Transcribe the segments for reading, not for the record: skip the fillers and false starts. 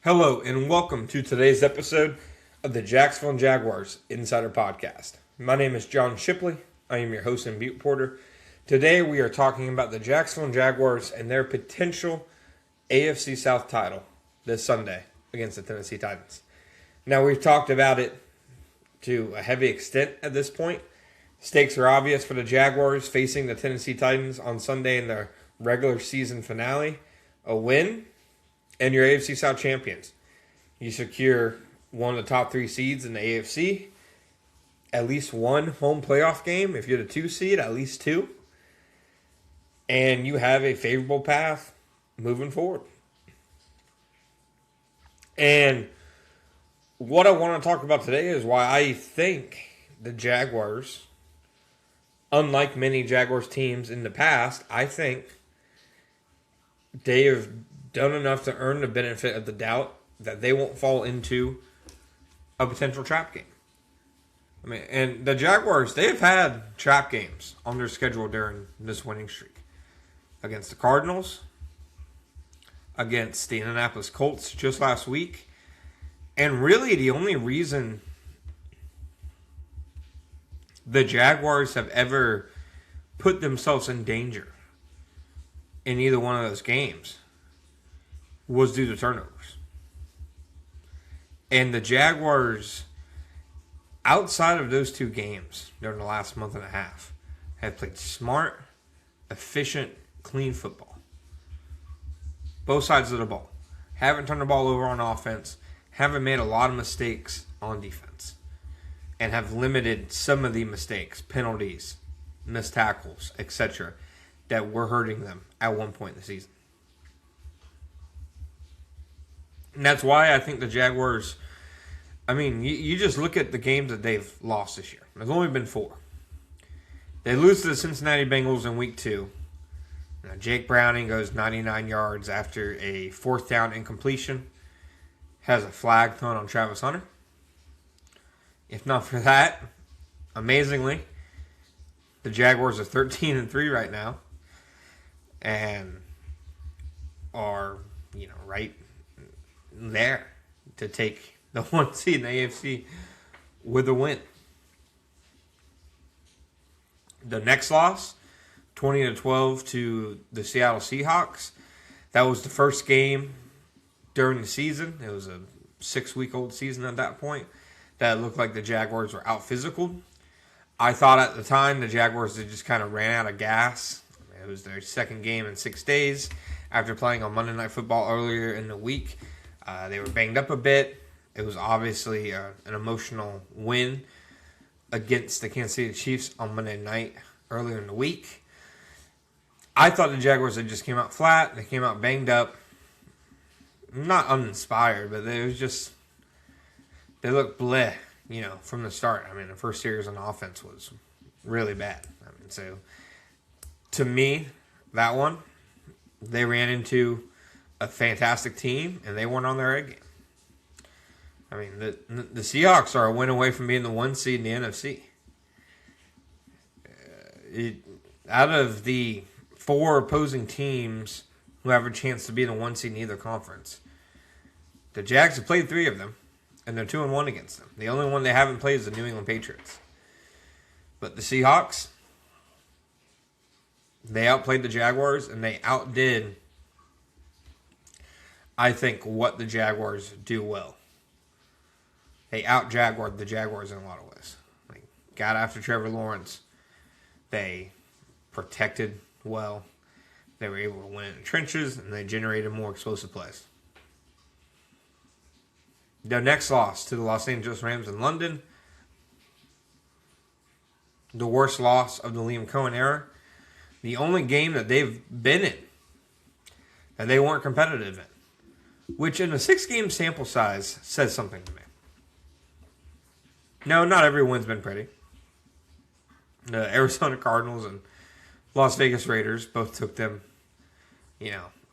Hello and welcome to today's episode of the Jacksonville Jaguars Insider Podcast. My name is John Shipley. I am your host and beat reporter. Today we are talking about the Jacksonville Jaguars and their potential AFC South title this Sunday against the Tennessee Titans. Now we've talked about it to a heavy extent at this point. Stakes are obvious for the Jaguars facing the Tennessee Titans on Sunday in their regular season finale. A win and you're AFC South champions. You secure one of the top three seeds in the AFC. At least one home playoff game. If you're the 2 seed, at least 2. And you have a favorable path moving forward. And what I want to talk about today is why I think the Jaguars, unlike many Jaguars teams in the past, I think they have done enough to earn the benefit of the doubt that they won't fall into a potential trap game. I mean, and the Jaguars, they've had trap games on their schedule during this winning streak. Against the Cardinals, against the Indianapolis Colts just last week, and really the only reason the Jaguars have ever put themselves in danger in either one of those games was due to turnovers. And the Jaguars, outside of those 2 games during the last month and a half, have played smart, efficient, clean football. Both sides of the ball. Haven't turned the ball over on offense. Haven't made a lot of mistakes on defense. And have limited some of the mistakes, penalties, missed tackles, etc., that were hurting them at one point in the season. And that's why I think the Jaguars, I mean, you just look at the games that they've lost this year. There's only been 4. They lose to the Cincinnati Bengals in week 2. Now, Jake Browning goes 99 yards after a 4th down incompletion. Has a flag thrown on Travis Hunter. If not for that, amazingly, the Jaguars are 13-3 right now. And are, right there to take the 1 seed in the AFC with a win. The next loss, 20-12 to the Seattle Seahawks. That was the first game during the season. It was a 6-week-old season at that point. That looked like the Jaguars were out-physicaled. I thought at the time the Jaguars had just kind of ran out of gas. It was their second game in 6 days after playing on Monday Night Football earlier in the week. They were banged up a bit. It was obviously an emotional win against the Kansas City Chiefs on Monday night earlier in the week. I thought the Jaguars had just came out flat. They came out banged up. Not uninspired, but they looked bleh, from the start. I mean, the first series on offense was really bad. So to me, that one, they ran into a fantastic team, and they weren't on their A game. I mean, the Seahawks are a win away from being the 1 seed in the NFC. Out of the 4 opposing teams who have a chance to be in the 1 seed in either conference, the Jags have played 3 of them, and they're 2-1 against them. The only one they haven't played is the New England Patriots. But the Seahawks, they outplayed the Jaguars, and they outdid, I think, what the Jaguars do well. They out-Jaguared the Jaguars in a lot of ways. They got after Trevor Lawrence. They protected well. They were able to win in the trenches, and they generated more explosive plays. Their next loss to the Los Angeles Rams in London. The worst loss of the Liam Cohen era. The only game that they've been in that they weren't competitive in. Which in a 6-game sample size says something to me. No, not every win's been pretty. The Arizona Cardinals and Las Vegas Raiders both took them,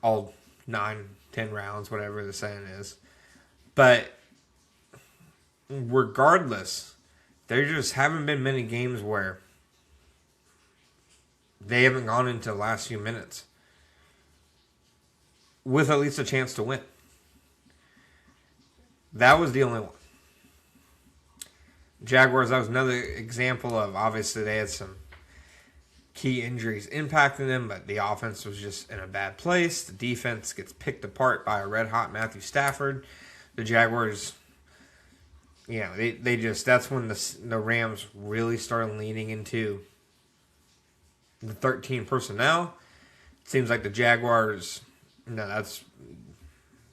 all 9, 10 rounds, whatever the saying is. But regardless, there just haven't been many games where they haven't gone into the last few minutes with at least a chance to win. That was the only one. Jaguars, that was another example of, obviously they had some key injuries impacting them, but the offense was just in a bad place. The defense gets picked apart by a red-hot Matthew Stafford. The Jaguars, they just, that's when the Rams really started leaning into the 13 personnel. It seems like the Jaguars, that's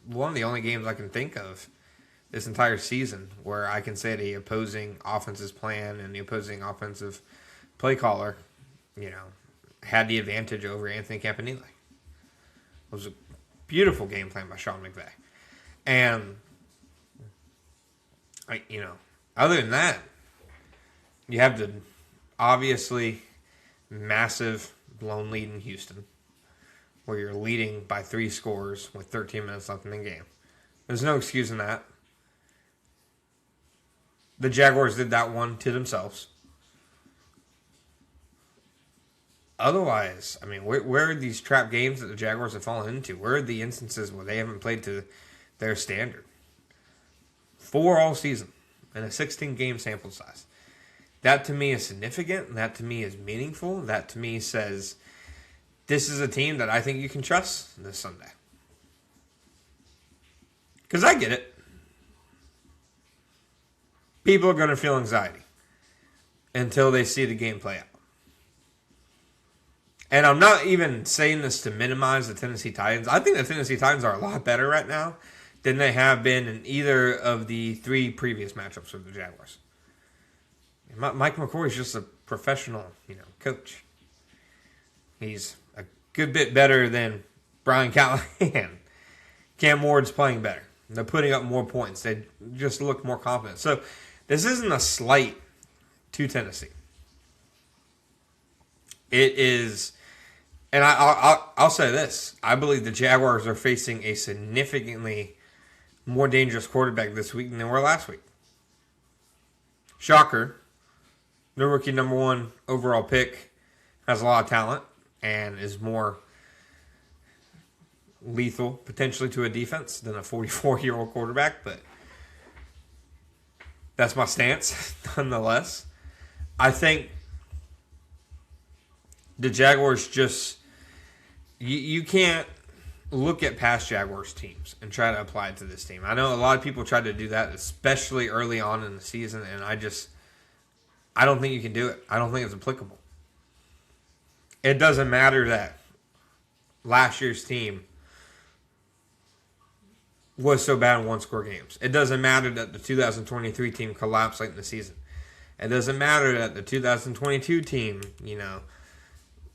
one of the only games I can think of this entire season where I can say the opposing offense's plan and the opposing offensive play caller, had the advantage over Anthony Campanile. It was a beautiful game plan by Sean McVay. And, other than that, you have the obviously massive blown lead in Houston where you're leading by 3 scores with 13 minutes left in the game. There's no excusing that. The Jaguars did that one to themselves. Otherwise, where are these trap games that the Jaguars have fallen into? Where are the instances where they haven't played to their standard? 4 all season and a 16-game sample size. That to me is significant. That to me is meaningful. That to me says this is a team that I think you can trust this Sunday. Because I get it. People are going to feel anxiety until they see the game play out. And I'm not even saying this to minimize the Tennessee Titans. I think the Tennessee Titans are a lot better right now than they have been in either of the 3 previous matchups with the Jaguars. Mike McCoy's just a professional, coach. He's a good bit better than Brian Callahan. Cam Ward's playing better. They're putting up more points. They just look more confident. So this isn't a slight to Tennessee. It is, and I'll say this. I believe the Jaguars are facing a significantly more dangerous quarterback this week than they were last week. Shocker. The rookie number 1 overall pick has a lot of talent and is more lethal potentially to a defense than a 44-year-old quarterback, but that's my stance nonetheless. I think the Jaguars just, you can't look at past Jaguars teams and try to apply it to this team. I know a lot of people tried to do that, especially early on in the season, and I don't think you can do it. I don't think it's applicable. It doesn't matter that last year's team was so bad in 1-score games. It doesn't matter that the 2023 team collapsed late in the season. It doesn't matter that the 2022 team,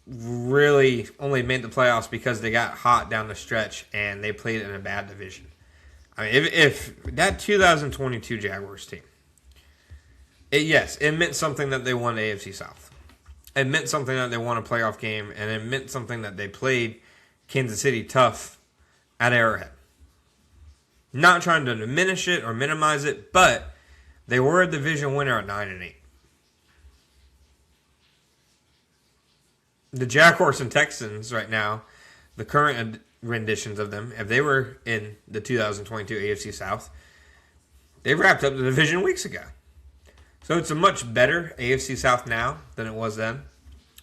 really only made the playoffs because they got hot down the stretch and they played in a bad division. If that 2022 Jaguars team, it meant something that they won the AFC South. It meant something that they won a playoff game, and it meant something that they played Kansas City tough at Arrowhead. Not trying to diminish it or minimize it, but they were a division winner at 9-8. The Jaguars and Texans right now, the current renditions of them, if they were in the 2022 AFC South, they wrapped up the division weeks ago. So it's a much better AFC South now than it was then.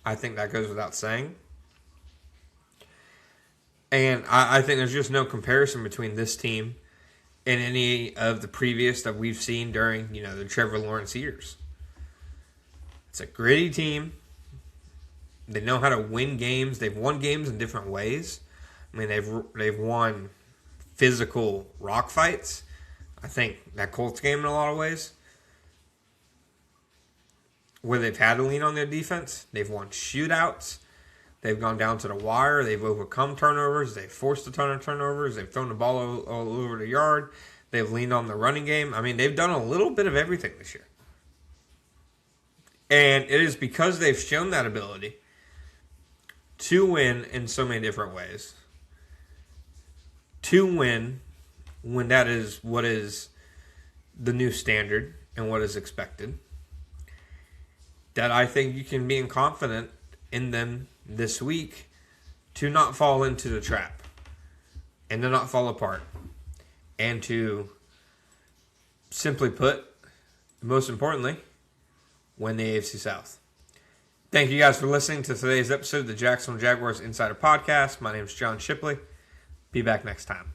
I think that goes without saying. And I think there's just no comparison between this team and any of the previous that we've seen during, the Trevor Lawrence years. It's a gritty team. They know how to win games. They've won games in different ways. They've won physical rock fights. I think that Colts game in a lot of ways, where they've had to lean on their defense. They've won shootouts. They've gone down to the wire. They've overcome turnovers. They've forced a ton of turnovers. They've thrown the ball all over the yard. They've leaned on the running game. They've done a little bit of everything this year. And it is because they've shown that ability to win in so many different ways. To win when that is what is the new standard and what is expected, that I think you can be confident in them this week to not fall into the trap and to not fall apart and to simply put, most importantly, win the AFC South. Thank you guys for listening to today's episode of the Jacksonville Jaguars Insider Podcast. My name is John Shipley. Be back next time.